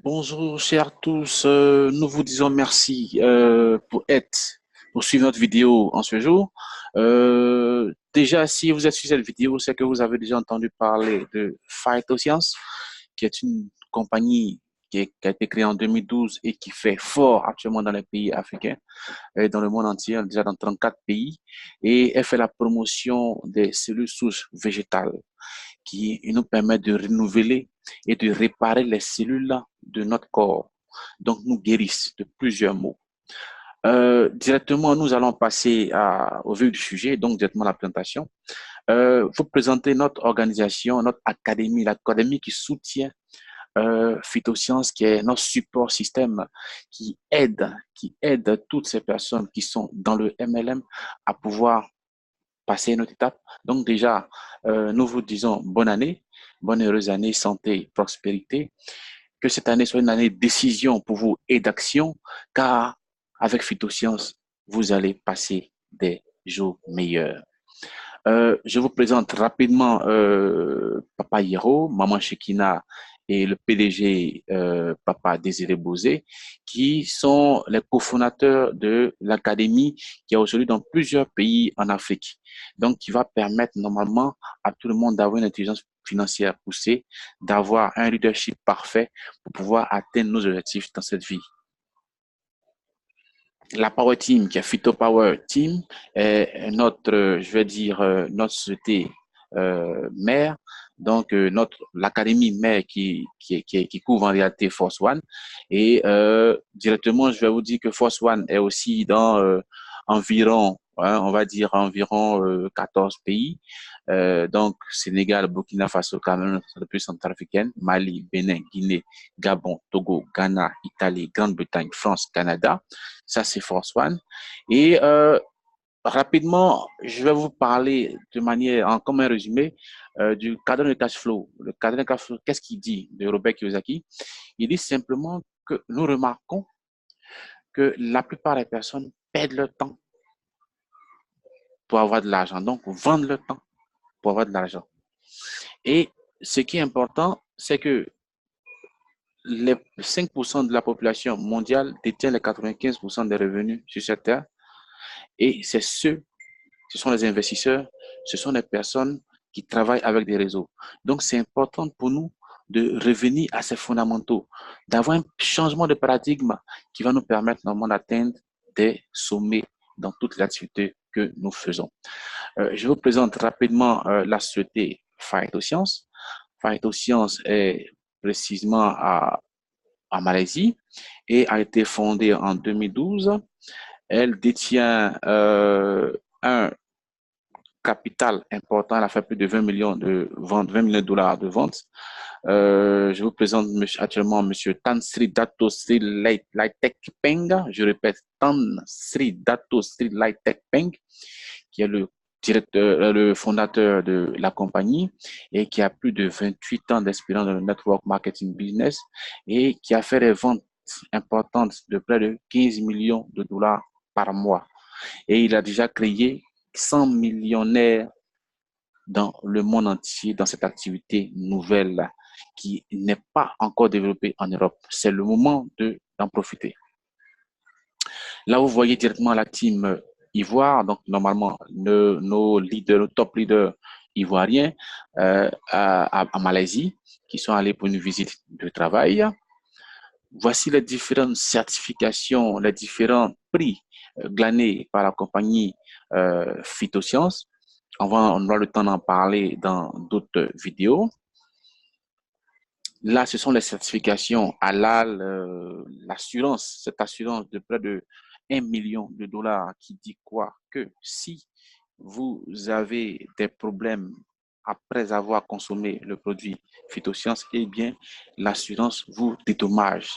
Bonjour, chers tous. Nous vous disons merci pour suivre notre vidéo en ce jour. Déjà, si vous êtes sur cette vidéo, c'est que vous avez déjà entendu parler de Phytoscience, qui est une compagnie qui a été créée en 2012 et qui fait fort actuellement dans les pays africains et dans le monde entier, déjà dans 34 pays. Et elle fait la promotion des cellules souches végétales qui nous permet de renouveler et de réparer les cellules de notre corps. Donc, nous guérissent de plusieurs maux. Directement, nous allons passer au vif du sujet, donc directement à la présentation. Vous présenter notre organisation, notre académie, l'académie qui soutient Phytosciences, qui est notre support système qui aide toutes ces personnes qui sont dans le MLM à pouvoir passer une autre étape. Donc déjà, nous vous disons bonne année, bonne heureuse année, santé, prospérité. Que cette année soit une année de décision pour vous et d'action, car avec Phytosciences, vous allez passer des jours meilleurs. Je vous présente rapidement Papa Hiro, Maman Shekina et le PDG Papa Désiré Bozé, qui sont les cofondateurs de l'académie qui est aujourd'hui dans plusieurs pays en Afrique. Donc, qui va permettre normalement à tout le monde d'avoir une intelligence financière poussée, d'avoir un leadership parfait pour pouvoir atteindre nos objectifs dans cette vie. La Power Team, qui est Phyto Power Team, est notre, je vais dire, notre société mère, donc l'académie mère qui couvre en réalité Force One. Et directement, je vais vous dire que Force One est aussi dans environ, on va dire environ 14 pays. Donc, Sénégal, Burkina Faso, Cameroun, République centrafricaine, Mali, Bénin, Guinée, Gabon, Togo, Ghana, Italie, Grande-Bretagne, France, Canada. Ça, c'est Force One. Et rapidement, je vais vous parler de manière, comme un résumé, du cadre de cash flow. Le cadre de cash flow, qu'est-ce qu'il dit de Robert Kiyosaki? Il dit simplement que nous remarquons que la plupart des personnes perdent leur temps pour avoir de l'argent. Donc, vendent leur temps pour avoir de l'argent. Et ce qui est important, c'est que les 5% de la population mondiale détient les 95% des revenus sur cette terre. Et ce sont les investisseurs, ce sont les personnes qui travaillent avec des réseaux. Donc, c'est important pour nous de revenir à ces fondamentaux, d'avoir un changement de paradigme qui va nous permettre normalement d'atteindre des sommets dans toutes les activités que nous faisons. Je vous présente rapidement la société Phytosciences. Phytosciences est précisément en Malaisie et a été fondée en 2012. Elle détient un capital important. Elle a fait plus de 20 millions de ventes, 20 millions de dollars de ventes. Je vous présente actuellement M. Tan Sri Dato Sri Laitek Peng. Je répète, Tan Sri Dato Sri Laitek Peng, qui est le directeur, le fondateur de la compagnie et qui a plus de 28 ans d'expérience dans le network marketing business et qui a fait des ventes importantes de près de 15 millions de dollars par mois. Et il a déjà créé 100 millionnaires dans le monde entier dans cette activité nouvelle qui n'est pas encore développée en Europe. C'est le moment d'en profiter. Là, vous voyez directement la team Ivoire, donc normalement nos leaders, nos top leaders ivoiriens à Malaisie qui sont allés pour une visite de travail. Voici les différentes certifications, les différents prix glanés par la compagnie Phytosciences. On aura le temps d'en parler dans d'autres vidéos. Là, ce sont les certifications halal, l'assurance, cette assurance de près de 1 million de dollars qui dit quoi? Que si vous avez des problèmes après avoir consommé le produit Phytosciences, eh bien, l'assurance vous dédommage.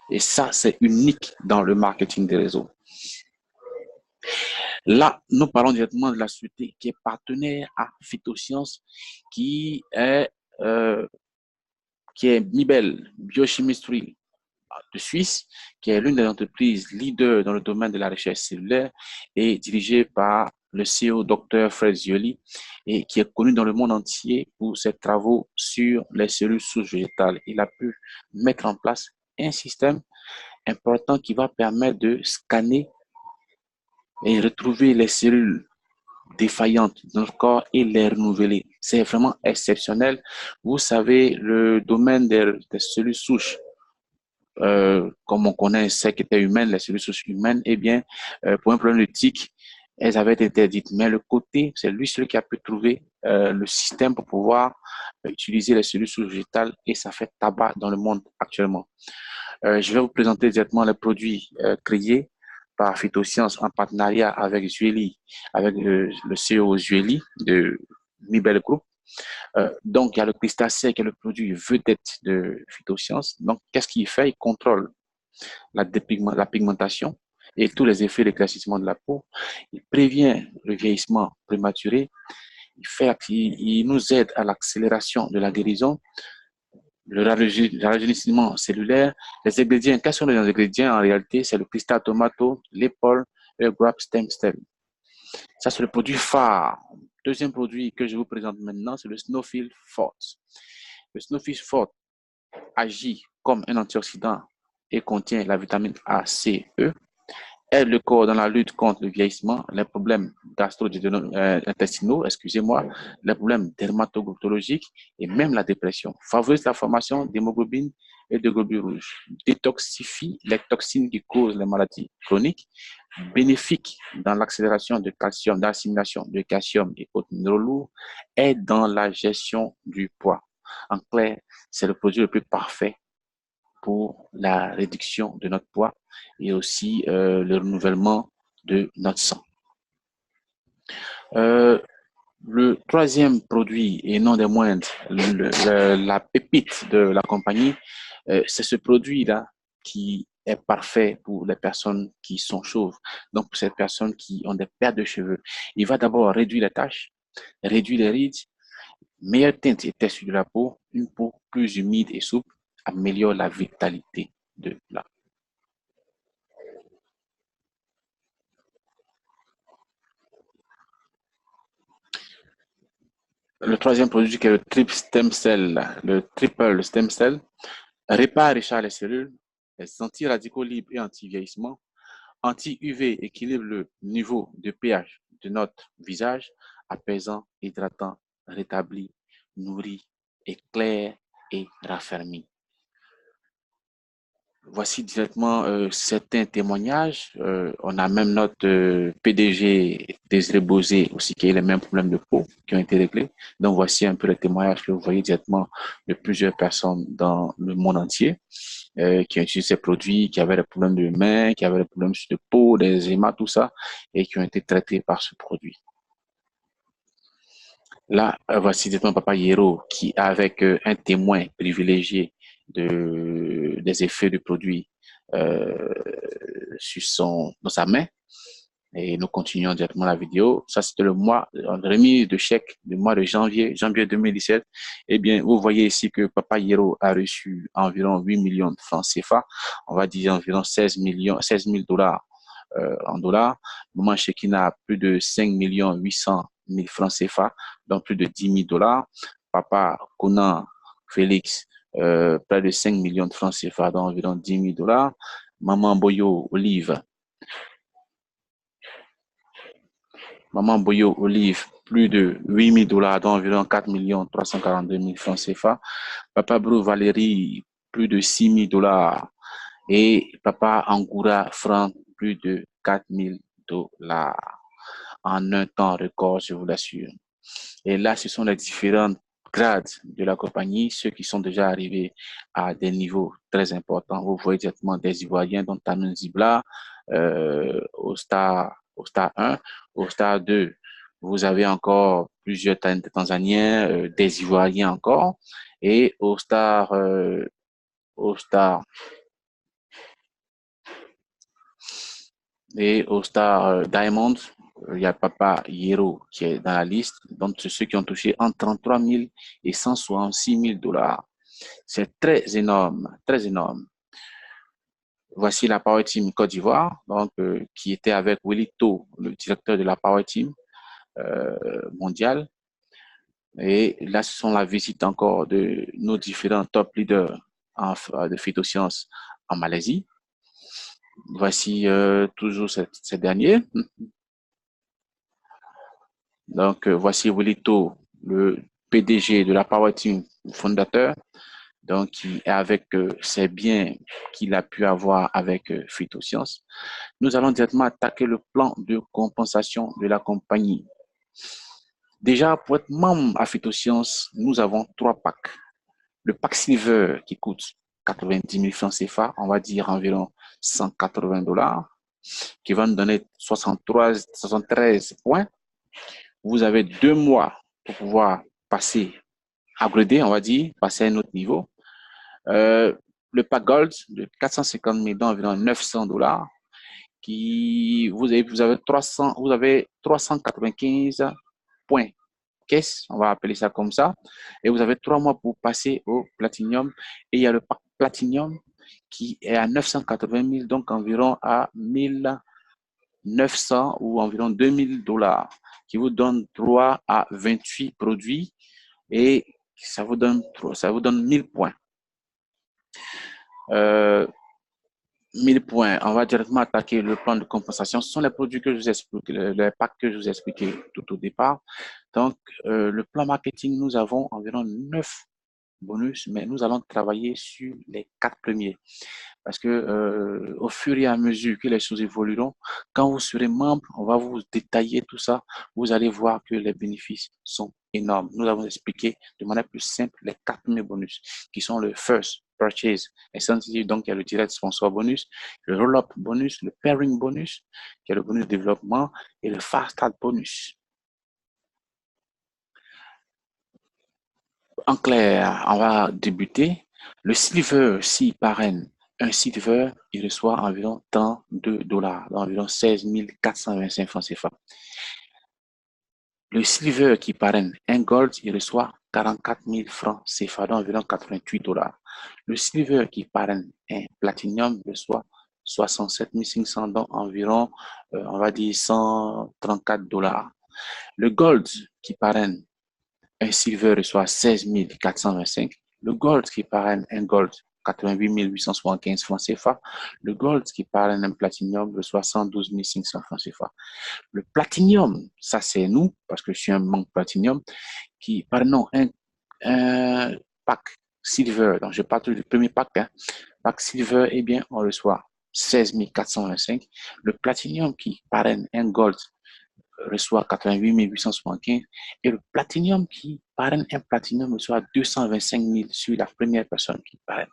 Et ça, c'est unique dans le marketing des réseaux. Là, nous parlons directement de la société qui est partenaire à Phytosciences, qui est, euh, qui est Nibel Biochemistry de Suisse, qui est l'une des entreprises leaders dans le domaine de la recherche cellulaire et dirigée par le CEO Dr. Fred Zioli et qui est connu dans le monde entier pour ses travaux sur les cellules souches végétales. Il a pu mettre en place un système important qui va permettre de scanner et retrouver les cellules défaillantes de notre corps et les renouveler. C'est vraiment exceptionnel. Vous savez, le domaine des cellules souches, comme on connaît celles qui étaient humaines, les cellules souches humaines, eh bien, pour un problème de tic, elles avaient été interdites. Mais le côté, c'est lui celui qui a pu trouver le système pour pouvoir utiliser les cellules souches végétales et ça fait tabac dans le monde actuellement. Je vais vous présenter directement les produits créés par Phytosciences en partenariat avec Zueli, avec le CEO Zueli de Nibel Group. Donc, il y a le crustacé qui est le produit vedette de Phytosciences. Donc, qu'est-ce qu'il fait? Il contrôle la pigmentation et tous les effets d'éclaircissement de la peau. Il prévient le vieillissement prématuré. Il nous aide à l'accélération de la guérison, le rajeunissement cellulaire. Les ingrédients, quels sont les ingrédients en réalité? C'est le cristal tomato, l'épaule et le grape stem cell. Ça, c'est le produit phare. Deuxième produit que je vous présente maintenant, c'est le Snowfield Forte. Le Snowfield Forte agit comme un antioxydant et contient la vitamine A, C, E, aide le corps dans la lutte contre le vieillissement, les problèmes gastro-intestinaux, excusez-moi, les problèmes dermatologiques et même la dépression. Favorise la formation d'hémoglobine et de globules rouges. Détoxifie les toxines qui causent les maladies chroniques. Bénéfique dans l'accélération de calcium, d'assimilation de calcium et autres minéraux lourds. Aide dans la gestion du poids. En clair, c'est le produit le plus parfait pour la réduction de notre poids et aussi le renouvellement de notre sang. Le troisième produit, et non des moindres, la pépite de la compagnie, c'est ce produit-là qui est parfait pour les personnes qui sont chauves. Donc, pour ces personnes qui ont des pertes de cheveux, il va d'abord réduire les taches, réduire les rides, meilleure teinte et texture de la peau, une peau plus humide et souple, améliore la vitalité de la peau. Le troisième produit qui est le triple stem cell, répare et recharge les cellules, les anti-radicaux libres et anti-vieillissement, anti-UV équilibre le niveau de pH de notre visage, apaisant, hydratant, rétabli, nourri, éclaire et raffermi. Voici directement certains témoignages. On a même notre PDG Désiré Bosé aussi qui a eu les mêmes problèmes de peau qui ont été réglés. Donc voici un peu les témoignages que vous voyez directement de plusieurs personnes dans le monde entier qui ont utilisé ces produits, qui avaient des problèmes de mains, qui avaient des problèmes de peau, des émas, tout ça, et qui ont été traités par ce produit. Là, voici directement Papa Hierro qui, avec un témoin privilégié des effets du produit dans sa main, et nous continuons directement la vidéo. Ça, c'était le mois, remise de chèque du mois de janvier 2017. Eh bien, vous voyez ici que Papa Hierro a reçu environ 8 millions de francs CFA. On va dire environ 16 000 dollars en dollars. Maman Shekina a plus de 5 millions 800 000 francs CFA, donc plus de 10 000 dollars. Papa Conan Félix, près de 5 millions de francs CFA, donc environ 10 000 dollars. Maman Boyo Olive, plus de 8 000 dollars, dont environ 4 342 000 francs CFA. Papa Brou Valérie, plus de 6 000 dollars. Et Papa Angoura Franck, plus de 4 000 dollars en un temps record, je vous l'assure. Et là, ce sont les différents grades de la compagnie, ceux qui sont déjà arrivés à des niveaux très importants. Vous voyez directement des Ivoiriens, dont Tanou Zibla, au star 1, au star 2. Vous avez encore plusieurs Tanzaniens, des Ivoiriens encore, et au star Diamond, il y a Papa Hierro qui est dans la liste. Donc, c'est ceux qui ont touché entre 33 000 et 166 000 dollars. C'est très énorme, très énorme. Voici la Power Team Côte d'Ivoire, donc, qui était avec Willy To, le directeur de la Power Team mondiale. Et là, ce sont la visite encore de nos différents top leaders de phytosciences en Malaisie. Voici toujours ces derniers. Donc, voici Wilito, le PDG de la Power Team, fondateur, donc qui est avec ses biens qu'il a pu avoir avec Phytosciences. Nous allons directement attaquer le plan de compensation de la compagnie. Déjà, pour être membre à Phytosciences, nous avons 3 packs. Le pack Silver qui coûte 90 000 francs CFA, on va dire environ 180 $, qui va nous donner 73 points. Vous avez 2 mois pour pouvoir passer, upgrader, on va dire, passer à un autre niveau. Le pack Gold de 450 000 d'environ 900 $, qui vous avez 395 points caisse, on va appeler ça comme ça, et vous avez 3 mois pour passer au Platinum. Et il y a le pack Platinum qui est à 980 000, donc environ à 1900 ou environ 2000 $, qui vous donne droit à 28 produits et ça vous donne 1000 points. 1000 points, on va directement attaquer le plan de compensation. Ce sont les produits que je vous explique, les packs que je vous ai expliqué tout au départ. Donc, le plan marketing, nous avons environ 9 bonus, mais nous allons travailler sur les 4 premiers. Parce que au fur et à mesure que les choses évolueront, quand vous serez membre, on va vous détailler tout ça. Vous allez voir que les bénéfices sont énormes. Nous avons expliqué de manière plus simple les 4 premiers bonus, qui sont le first purchase incentive, donc il y a le direct sponsor bonus, le roll-up bonus, le pairing bonus, qui est le bonus de développement, et le fast start bonus. En clair, on va débuter. Le silver, s'il parraine un silver, il reçoit environ tant de $, environ 16 425 francs CFA. Le silver qui parraine un gold, il reçoit 44 000 francs CFA, d'environ 88 $. Le silver qui parraine un platinum reçoit 67 500, donc environ, on va dire, 134 $. Le gold qui parraine un silver reçoit 16 425. Le gold qui parraine un gold, 88 875 francs CFA. Le gold qui parraine un platinum reçoit 112 500 francs CFA. Le platinum, ça c'est nous, parce que je suis un membre platinum, qui parrainons un pack silver. Donc je parle du premier pack. Pack silver, eh bien, on reçoit 16 425. Le platinum qui parraine un gold reçoit 88 875 et le platinum qui parraine un platinum reçoit 225 000 sur la première personne qui parraine.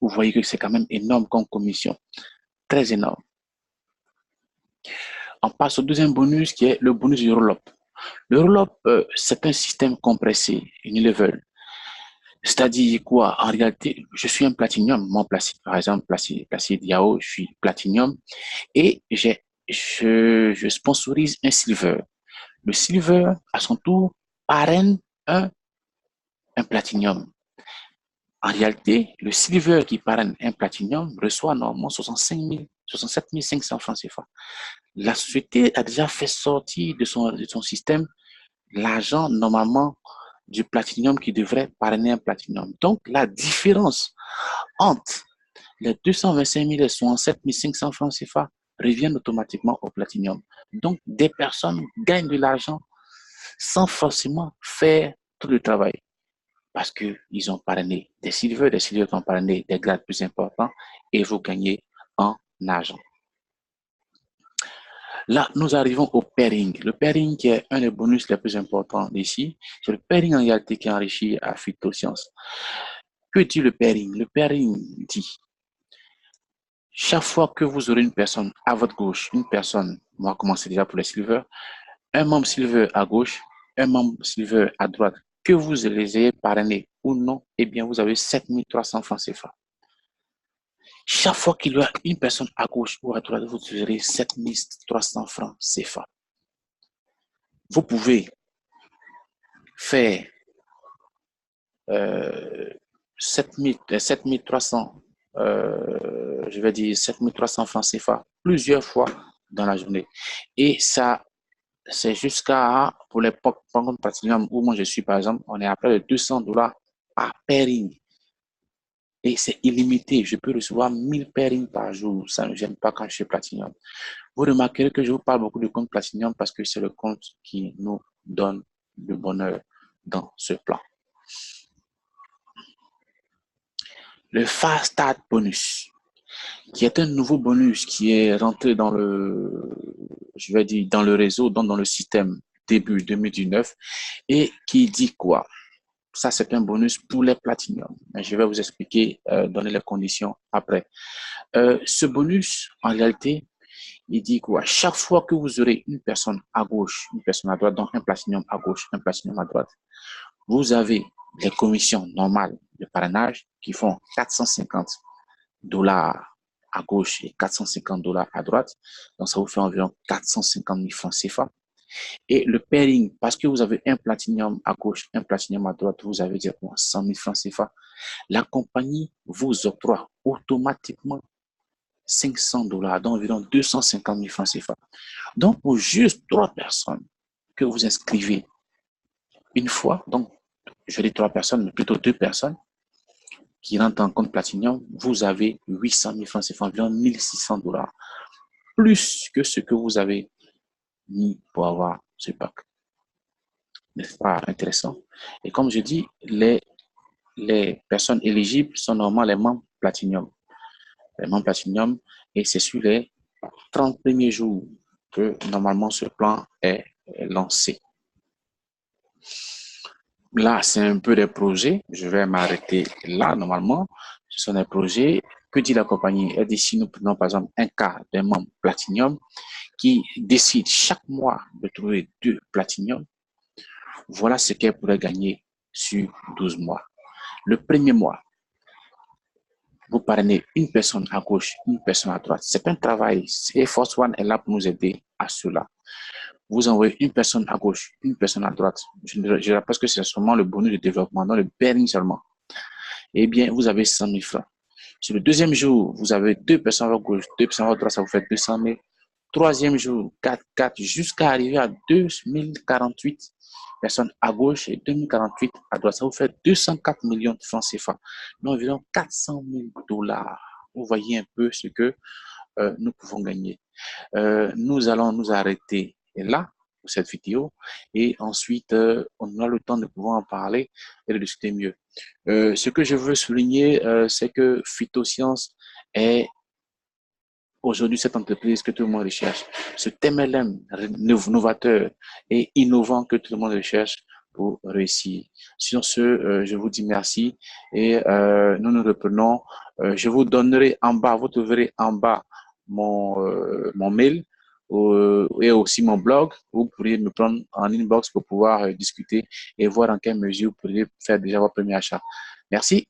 Vous voyez que c'est quand même énorme comme commission, très énorme. On passe au deuxième bonus qui est le bonus du roll-up. Le roll-up, c'est un système compressé, unilevel. C'est-à-dire quoi? En réalité, je suis un platinum. Mon Placide, par exemple, Placide Yao, je suis platinum et je sponsorise un silver. Le silver, à son tour, parraine un platinum. En réalité, le silver qui parraine un platinum reçoit normalement 67 500 francs CFA. La société a déjà fait sortir de son système l'argent normalement du platinum qui devrait parrainer un platinum. Donc, la différence entre les 225 000 et 67 500 francs CFA reviennent automatiquement au platinum. Donc, des personnes gagnent de l'argent sans forcément faire tout le travail. Parce qu'ils ont parrainé des silver qui ont parrainé des grades plus importants et vous gagnez en argent. Là, nous arrivons au pairing. Le pairing qui est un des bonus les plus importants ici. C'est le pairing en réalité qui enrichit à Phytosciences. Que dit le pairing? Le pairing dit, chaque fois que vous aurez une personne à votre gauche, une personne, on va commencer déjà pour les silver, un membre silver à gauche, un membre silver à droite, que vous les ayez parrainés ou non, eh bien, vous avez 7 300 francs CFA. Chaque fois qu'il y a une personne à gauche ou à droite, vous aurez 7 300 francs CFA. Vous pouvez faire 7 300, je vais dire 7 300 francs CFA plusieurs fois dans la journée. Et ça, c'est jusqu'à, pour les programmes platinum où moi je suis par exemple, on est à près de 200 $ par pairing. Et c'est illimité. Je peux recevoir 1000 pairings par jour. Ça ne me gêne pas quand je suis Platinum. Vous remarquerez que je vous parle beaucoup de compte Platinum parce que c'est le compte qui nous donne le bonheur dans ce plan. Le Fast Start Bonus, qui est un nouveau bonus qui est rentré dans je vais dire, dans le réseau, dans le système début 2019 et qui dit quoi? Ça, c'est un bonus pour les Platinum. Je vais vous expliquer, donner les conditions après. Ce bonus, en réalité, il dit quoi? Chaque fois que vous aurez une personne à gauche, une personne à droite, donc un Platinum à gauche, un Platinum à droite, vous avez les commissions normales de parrainage qui font 450 dollars à gauche et 450 dollars à droite. Donc, ça vous fait environ 450 000 francs CFA. Et le pairing, parce que vous avez un Platinum à gauche, un Platinum à droite, vous avez directement 100 000 francs CFA. La compagnie vous octroie automatiquement 500 dollars, d'environ 250 000 francs CFA. Donc, pour juste 3 personnes que vous inscrivez une fois, donc, je dis 3 personnes, mais plutôt 2 personnes qui rentrent en compte Platinum, vous avez 800 000 francs CFA, environ 1600 dollars, plus que ce que vous avez mis pour avoir ce pack. N'est-ce pas intéressant? Et comme je dis, les personnes éligibles sont normalement les membres Platinum. Les membres Platinum, et c'est sur les 30 premiers jours que normalement ce plan est lancé. Là, c'est un peu des projets. Je vais m'arrêter là, normalement. Ce sont des projets. Que dit la compagnie? Elle dit si nous prenons par exemple un cas d'un membre Platinum qui décide chaque mois de trouver 2 Platinum, voilà ce qu'elle pourrait gagner sur 12 mois. Le premier mois, vous parrainez une personne à gauche, une personne à droite. C'est un travail. Et Force One est là pour nous aider à cela. Vous envoyez une personne à gauche, une personne à droite. Je rappelle que c'est seulement le bonus de développement, non le pairing seulement. Eh bien, vous avez 100 000 francs. Sur le deuxième jour, vous avez 2 personnes à gauche, 2 personnes à droite, ça vous fait 200 000. Troisième jour, 4, jusqu'à arriver à 2048 personnes à gauche et 2048 à droite. Ça vous fait 204 millions de francs CFA, environ 400 000 dollars. Vous voyez un peu ce que nous pouvons gagner. Nous allons nous arrêter là pour cette vidéo et ensuite on aura le temps de pouvoir en parler et de discuter mieux. Ce que je veux souligner, c'est que Phytosciences est aujourd'hui cette entreprise que tout le monde recherche, ce TMLM novateur et innovant que tout le monde recherche pour réussir. Sur ce, je vous dis merci et nous nous reprenons. Je vous donnerai en bas, vous trouverez en bas mon mail et aussi mon blog. Vous pourriez me prendre en inbox pour pouvoir discuter et voir en quelle mesure vous pourriez faire déjà votre premier achat. Merci.